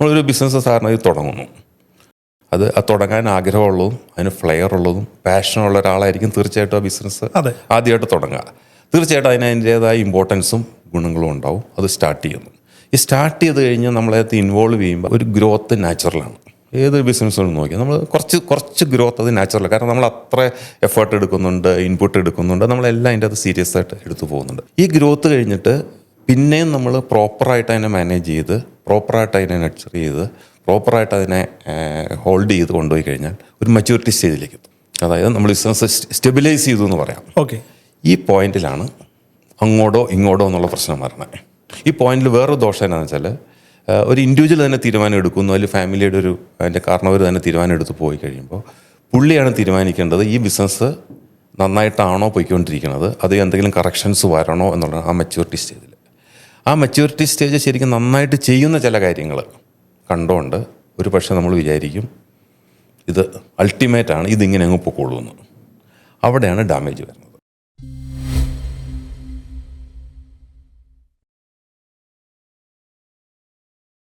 നമ്മളൊരു ബിസിനസ് സാറിന് ഇത് തുടങ്ങുന്നു, അത് തുടങ്ങാൻ ആഗ്രഹമുള്ളതും അതിന് ഫ്ലെയർ ഉള്ളതും പാഷനുള്ള ഒരാളായിരിക്കും തീർച്ചയായിട്ടും ആ ബിസിനസ് ആദ്യമായിട്ട് തുടങ്ങുക. തീർച്ചയായിട്ടും അതിന് അതിൻ്റേതായ ഇമ്പോർട്ടൻസും ഗുണങ്ങളും ഉണ്ടാവും. അത് സ്റ്റാർട്ട് ചെയ്യുന്നു. ഈ സ്റ്റാർട്ട് ചെയ്ത് കഴിഞ്ഞ് നമ്മളത് ഇൻവോൾവ് ചെയ്യുമ്പോൾ ഒരു ഗ്രോത്ത് നാച്ചുറലാണ്. ഏത് ബിസിനസ്സുകളും നോക്കിയാൽ നമ്മൾ കുറച്ച് ഗ്രോത്ത് അത് നാച്ചുറലാണ്. കാരണം നമ്മൾ അത്ര എഫേർട്ട് എടുക്കുന്നുണ്ട്, ഇൻപുട്ട് എടുക്കുന്നുണ്ട്, നമ്മളെല്ലാം അതിൻ്റെ അത് സീരിയസ് ആയിട്ട് എടുത്തു പോകുന്നുണ്ട്. ഈ ഗ്രോത്ത് കഴിഞ്ഞിട്ട് പിന്നെയും നമ്മൾ പ്രോപ്പറായിട്ട് അതിനെ മാനേജ് ചെയ്ത്, പ്രോപ്പറായിട്ട് അതിനെ നർച്ചർ ചെയ്ത്, പ്രോപ്പറായിട്ട് അതിനെ ഹോൾഡ് ചെയ്ത് കൊണ്ടുപോയി കഴിഞ്ഞാൽ ഒരു മെച്യൂരിറ്റി സ്റ്റേജിലേക്ക് എത്തും. അതായത് നമ്മൾ ബിസിനസ് സ്റ്റെബിലൈസ് ചെയ്തു എന്ന് പറയാം. ഓക്കെ. ഈ പോയിന്റിലാണ് അങ്ങോട്ടോ ഇങ്ങോട്ടോ എന്നുള്ള പ്രശ്നം വരണേ. ഈ പോയിന്റിൽ വേറൊരു ദോഷം എന്താണെന്ന് വെച്ചാൽ, ഒരു ഇൻഡിവിജ്വൽ തന്നെ തീരുമാനം എടുക്കുന്നു, അല്ലെങ്കിൽ ഫാമിലിയുടെ അതിൻ്റെ കാരണവർ തന്നെ തീരുമാനം എടുത്ത് പോയി കഴിയുമ്പോൾ പുള്ളിയാണ് തീരുമാനിക്കേണ്ടത് ഈ ബിസിനസ് നന്നായിട്ടാണോ പോയിക്കൊണ്ടിരിക്കുന്നത്, അത് എന്തെങ്കിലും കറക്ഷൻസ് വരണോ എന്നുള്ള ആ മെച്യൂരിറ്റി സ്റ്റേജിൽ. ആ മെച്യൂരിറ്റി സ്റ്റേജ് ശരിക്കും നന്നായിട്ട് ചെയ്യുന്ന ചില കാര്യങ്ങൾ കണ്ടുകൊണ്ട് ഒരു പക്ഷേ നമ്മൾ വിചാരിക്കും ഇത് അൾട്ടിമേറ്റാണ്, ഇതിങ്ങനെ അങ്ങ് പൊക്കോളൂ എന്ന്. അവിടെയാണ് ഡാമേജ് വരുന്നത്.